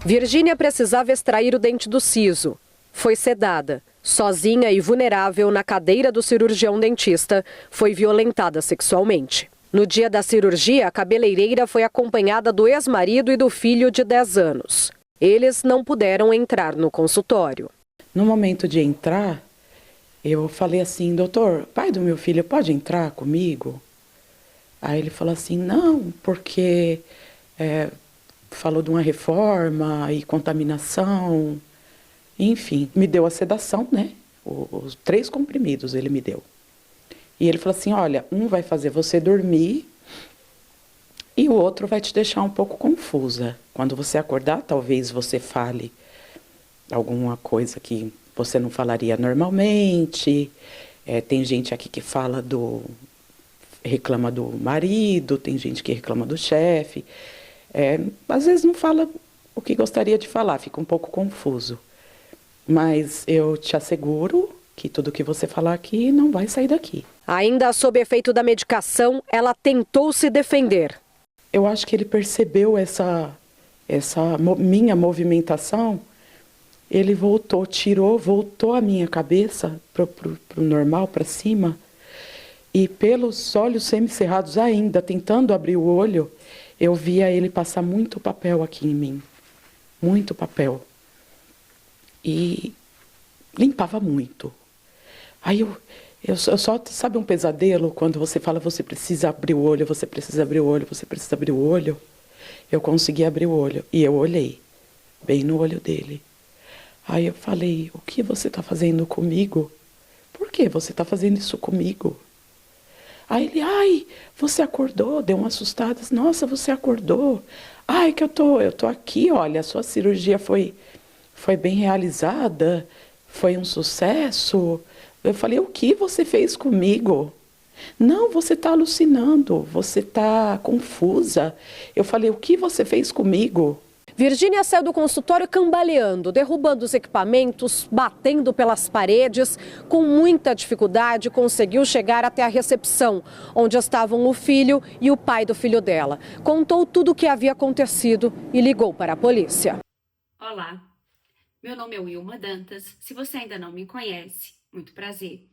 Virgínia precisava extrair o dente do siso. Foi sedada. Sozinha e vulnerável na cadeira do cirurgião dentista, foi violentada sexualmente. No dia da cirurgia, a cabeleireira foi acompanhada do ex-marido e do filho de 10 anos. Eles não puderam entrar no consultório. No momento de entrar, eu falei assim: doutor, pai do meu filho pode entrar comigo? Aí ele falou assim: não, porque falou de uma reforma e contaminação. Enfim, me deu a sedação, né? Os 3 comprimidos ele me deu. E ele falou assim: olha, um vai fazer você dormir e o outro vai te deixar um pouco confusa. Quando você acordar, talvez você fale alguma coisa que você não falaria normalmente. Tem gente aqui que reclama do marido, tem gente que reclama do chefe. Às vezes não fala o que gostaria de falar, fica um pouco confuso. Mas eu te asseguro que tudo que você falar aqui não vai sair daqui. Ainda sob efeito da medicação, ela tentou se defender. Eu acho que ele percebeu essa minha movimentação. Ele voltou a minha cabeça pro normal, para cima. E pelos olhos semicerrados ainda, tentando abrir o olho, eu via ele passar muito papel aqui em mim. Muito papel. E limpava muito. Aí eu só, sabe um pesadelo? Quando você fala, você precisa abrir o olho, você precisa abrir o olho, você precisa abrir o olho. Eu consegui abrir o olho e eu olhei bem no olho dele. Aí eu falei: o que você está fazendo comigo? Por que você está fazendo isso comigo? Aí ele: ai, você acordou? Deu uma assustada. Nossa, você acordou? Ai, que eu tô aqui, olha, a sua cirurgia foi bem realizada, foi um sucesso. Eu falei: o que você fez comigo? Não, você está alucinando, você está confusa. Eu falei: o que você fez comigo? Virgínia saiu do consultório cambaleando, derrubando os equipamentos, batendo pelas paredes. Com muita dificuldade, conseguiu chegar até a recepção, onde estavam o filho e o pai do filho dela. Contou tudo o que havia acontecido e ligou para a polícia. Olá, meu nome é Wilma Dantas. Se você ainda não me conhece, muito prazer.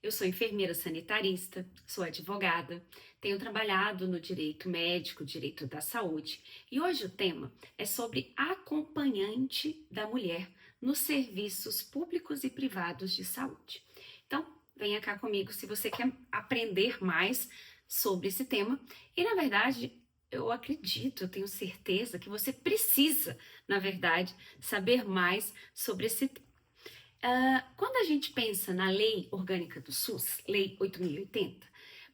Eu sou enfermeira sanitarista, sou advogada, tenho trabalhado no direito médico, direito da saúde, e hoje o tema é sobre acompanhante da mulher nos serviços públicos e privados de saúde. Então, venha cá comigo se você quer aprender mais sobre esse tema. E, na verdade, eu acredito, eu tenho certeza que você precisa, na verdade, saber mais sobre esse tema. Quando a gente pensa na Lei Orgânica do SUS, Lei 8.080,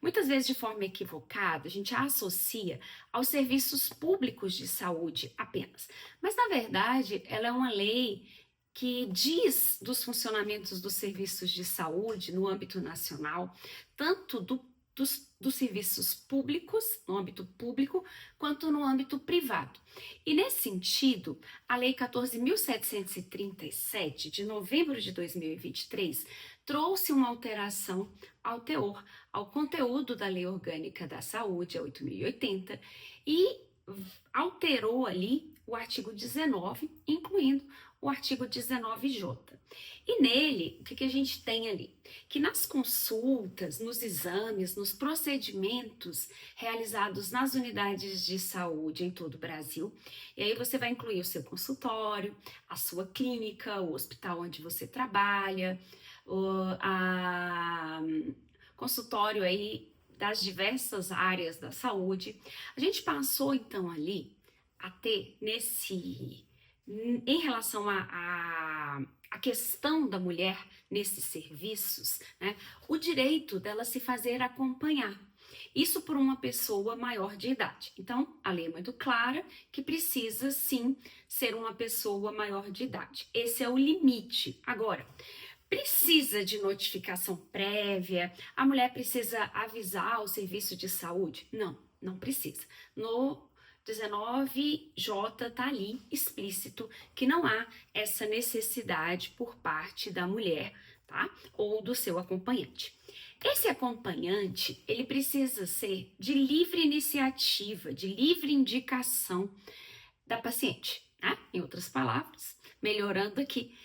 muitas vezes de forma equivocada, a gente a associa aos serviços públicos de saúde apenas. Mas, na verdade, ela é uma lei que diz dos funcionamentos dos serviços de saúde no âmbito nacional, tanto dos serviços públicos, no âmbito público, quanto no âmbito privado. E nesse sentido, a Lei 14.737, de novembro de 2023, trouxe uma alteração ao teor, ao conteúdo da Lei Orgânica da Saúde, a 8.080, e alterou ali o artigo 19, incluindo o artigo 19J. E nele, o que a gente tem ali? Que nas consultas, nos exames, nos procedimentos realizados nas unidades de saúde em todo o Brasil, e aí você vai incluir o seu consultório, a sua clínica, o hospital onde você trabalha, consultório aí das diversas áreas da saúde. A gente passou então ali a ter em relação à questão da mulher nesses serviços, né, o direito dela se fazer acompanhar. Isso por uma pessoa maior de idade. Então, a lei é muito clara que precisa, sim, ser uma pessoa maior de idade. Esse é o limite. Agora, precisa de notificação prévia? A mulher precisa avisar o serviço de saúde? Não, não precisa. No 19J está ali explícito que não há essa necessidade por parte da mulher, tá? Ou do seu acompanhante. Esse acompanhante, ele precisa ser de livre iniciativa, de livre indicação da paciente. né? Em outras palavras, melhorando aqui,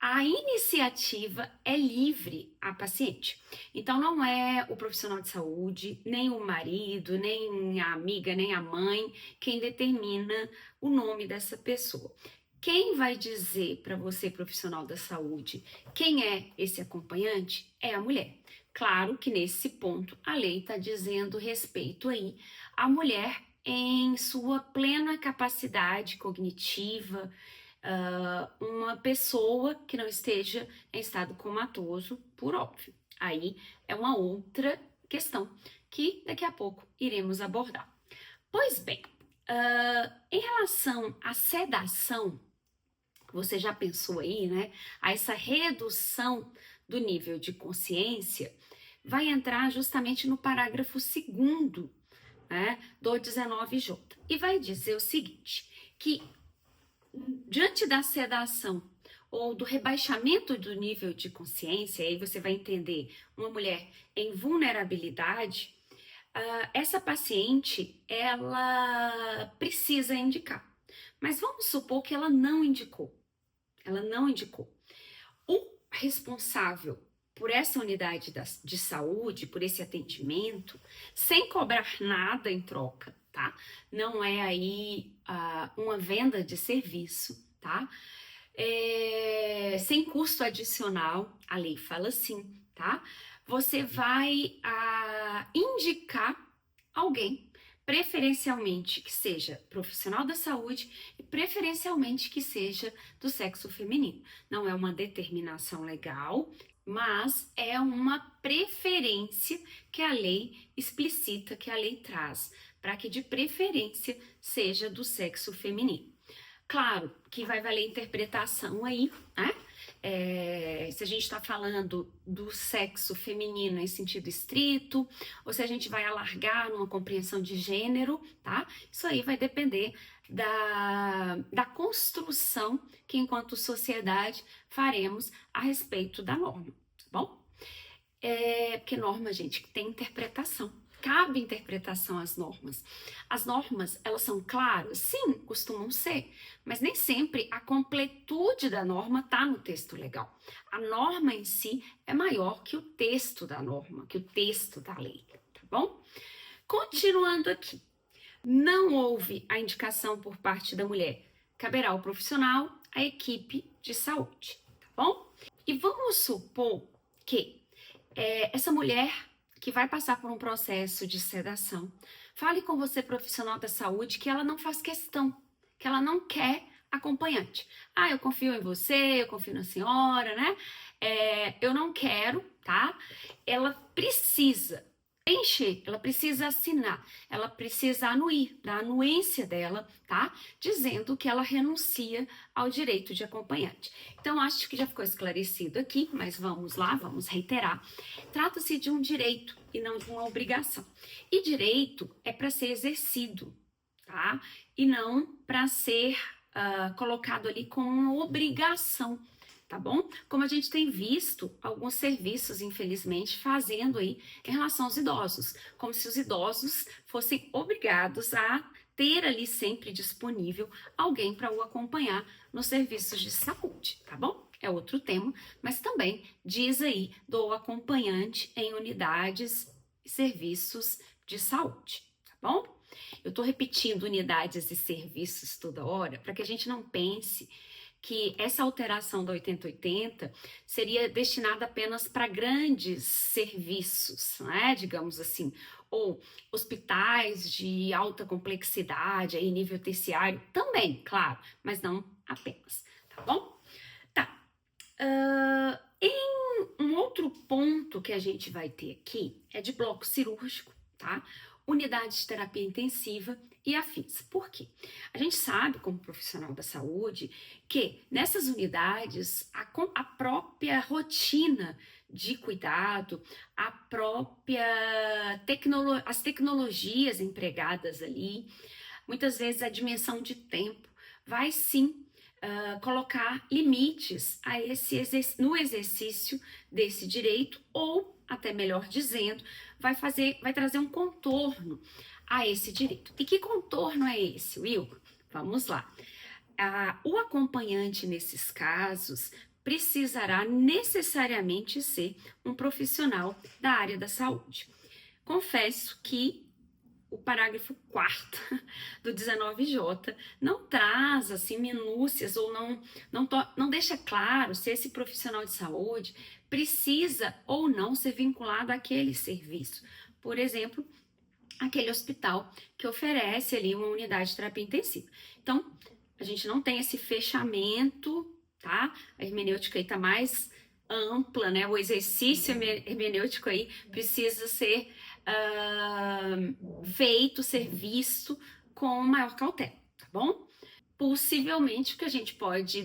a iniciativa é livre à paciente. Então, não é o profissional de saúde, nem o marido, nem a amiga, nem a mãe quem determina o nome dessa pessoa. Quem vai dizer para você, profissional da saúde, quem é esse acompanhante? É a mulher. Claro que nesse ponto a lei está dizendo respeito aí à mulher em sua plena capacidade cognitiva, uma pessoa que não esteja em estado comatoso, por óbvio. Aí é uma outra questão que daqui a pouco iremos abordar. Pois bem, em relação à sedação, você já pensou aí, né? A essa redução do nível de consciência vai entrar justamente no parágrafo 2º, né, do 19J. E vai dizer o seguinte, que diante da sedação ou do rebaixamento do nível de consciência, aí você vai entender uma mulher em vulnerabilidade, essa paciente, ela precisa indicar. Mas vamos supor que ela não indicou. Ela não indicou. O responsável por essa unidade de saúde, por esse atendimento, sem cobrar nada em troca, tá? Não é aí uma venda de serviço, tá? Sem custo adicional, a lei fala assim, tá? Você vai indicar alguém, preferencialmente que seja profissional da saúde e preferencialmente que seja do sexo feminino. Não é uma determinação legal, mas é uma preferência que a lei explicita, que a lei traz, para que de preferência seja do sexo feminino. Claro que vai valer interpretação aí, né? Se a gente está falando do sexo feminino em sentido estrito, ou se a gente vai alargar numa compreensão de gênero, tá? Isso aí vai depender da construção que, enquanto sociedade, faremos a respeito da norma, tá bom? Porque norma, gente, tem interpretação. Cabe interpretação às normas. As normas, elas são claras? Sim, costumam ser, mas nem sempre a completude da norma está no texto legal. A norma em si é maior que o texto da norma, que o texto da lei, tá bom? Continuando aqui, não houve a indicação por parte da mulher, caberá ao profissional, à equipe de saúde, tá bom? E vamos supor que essa mulher que vai passar por um processo de sedação, fale com você, profissional da saúde, que ela não faz questão, que ela não quer acompanhante. Eu confio em você, eu confio na senhora, né? Eu não quero, tá? Ela precisa preencher, ela precisa assinar, ela precisa anuir, da anuência dela, tá? Dizendo que ela renuncia ao direito de acompanhante. Então, acho que já ficou esclarecido aqui, mas vamos lá, vamos reiterar. Trata-se de um direito e não de uma obrigação. E direito é para ser exercido, tá? E não para ser colocado ali como uma obrigação, tá bom? Como a gente tem visto alguns serviços, infelizmente, fazendo aí em relação aos idosos, como se os idosos fossem obrigados a ter ali sempre disponível alguém para o acompanhar nos serviços de saúde, tá bom? É outro tema, mas também diz aí do acompanhante em unidades e serviços de saúde, tá bom? Eu tô repetindo unidades e serviços toda hora para que a gente não pense que essa alteração da 8080 seria destinada apenas para grandes serviços, né? Digamos assim, ou hospitais de alta complexidade, aí nível terciário, também, claro, mas não apenas, tá bom? Tá. Em um outro ponto que a gente vai ter aqui é de bloco cirúrgico, tá? Unidade de terapia intensiva e afins. Por quê? A gente sabe, como profissional da saúde, que nessas unidades a própria rotina de cuidado, as tecnologias empregadas ali, muitas vezes a dimensão de tempo vai sim colocar limites no exercício desse direito, ou, até melhor dizendo, vai trazer um contorno a esse direito. E que contorno é esse, Will? Vamos lá. o acompanhante nesses casos precisará necessariamente ser um profissional da área da saúde. Confesso que o parágrafo 4º do 19J não traz assim minúcias ou não deixa claro se esse profissional de saúde precisa ou não ser vinculado àquele serviço. Por exemplo, aquele hospital que oferece ali uma unidade de terapia intensiva. Então, a gente não tem esse fechamento, tá? A hermenêutica aí tá mais ampla, né? O exercício hermenêutico aí precisa ser feito, ser visto com maior cautela, tá bom? Possivelmente o que a gente pode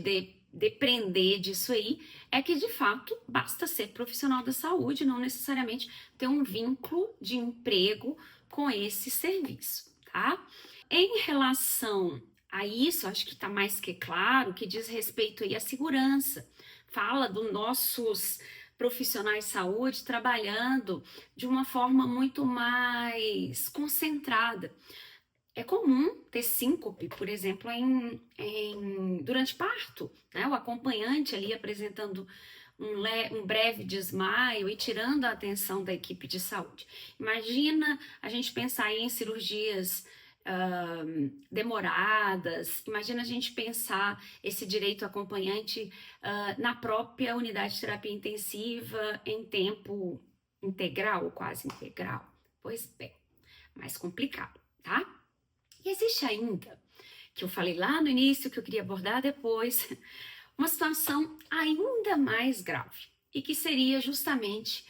depreender disso aí é que de fato basta ser profissional da saúde, não necessariamente ter um vínculo de emprego com esse serviço, tá? Em relação a isso, acho que está mais que claro que diz respeito aí à segurança. Fala dos nossos profissionais de saúde trabalhando de uma forma muito mais concentrada. É comum ter síncope, por exemplo, durante parto, né? O acompanhante ali apresentando um breve desmaio e tirando a atenção da equipe de saúde. Imagina a gente pensar em cirurgias demoradas, imagina a gente pensar esse direito acompanhante na própria unidade de terapia intensiva em tempo integral, ou quase integral. Pois bem, mais complicado, tá? E existe ainda, que eu falei lá no início, que eu queria abordar depois, uma situação ainda mais grave, e que seria justamente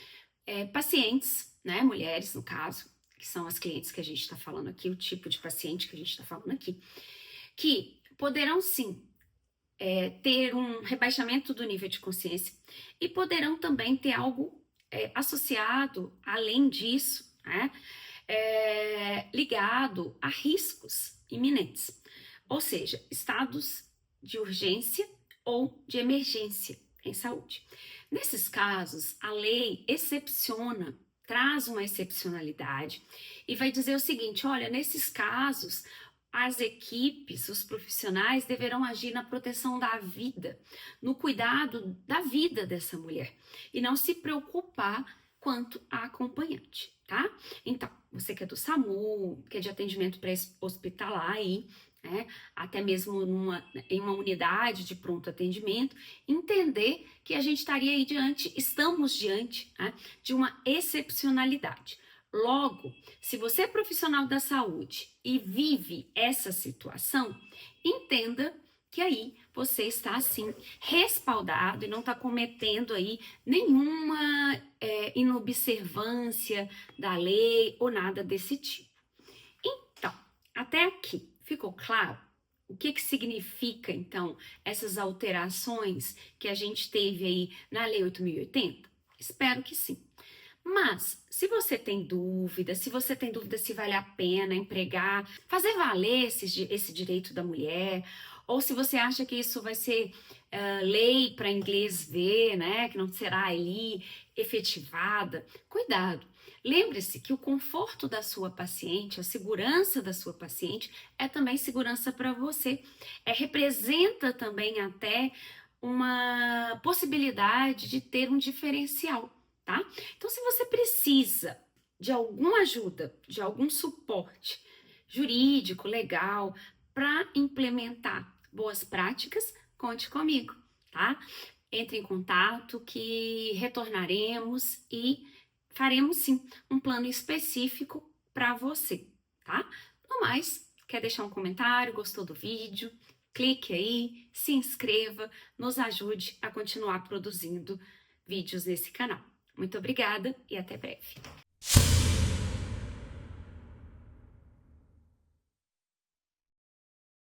pacientes, né, mulheres no caso, que são as clientes que a gente está falando aqui, o tipo de paciente que a gente está falando aqui, que poderão sim ter um rebaixamento do nível de consciência e poderão também ter algo associado, além disso, né, ligado a riscos iminentes, ou seja, estados de urgência ou de emergência em saúde. Nesses casos, a lei excepciona, traz uma excepcionalidade e vai dizer o seguinte: olha, nesses casos, as equipes, os profissionais deverão agir na proteção da vida, no cuidado da vida dessa mulher e não se preocupar quanto a acompanhante, tá? Então, você que é do SAMU, que é de atendimento pré-hospitalar aí, né, até mesmo em uma unidade de pronto atendimento, entender que a gente estamos diante, né, de uma excepcionalidade. Logo, se você é profissional da saúde e vive essa situação, entenda que aí você está, assim, respaldado e não está cometendo aí nenhuma inobservância da lei ou nada desse tipo. Então, até aqui, ficou claro o que significa, então, essas alterações que a gente teve aí na Lei 8.080? Espero que sim. Mas, se você tem dúvida se vale a pena empregar, fazer valer esse direito da mulher, ou se você acha que isso vai ser lei para inglês ver, né, que não será ali efetivada, cuidado. Lembre-se que o conforto da sua paciente, a segurança da sua paciente é também segurança para você. Representa também até uma possibilidade de ter um diferencial, tá? Então, se você precisa de alguma ajuda, de algum suporte jurídico, legal, para implementar boas práticas, conte comigo, tá? Entre em contato que retornaremos e faremos sim um plano específico para você, tá? No mais, quer deixar um comentário, gostou do vídeo? Clique aí, se inscreva, nos ajude a continuar produzindo vídeos nesse canal. Muito obrigada e até breve.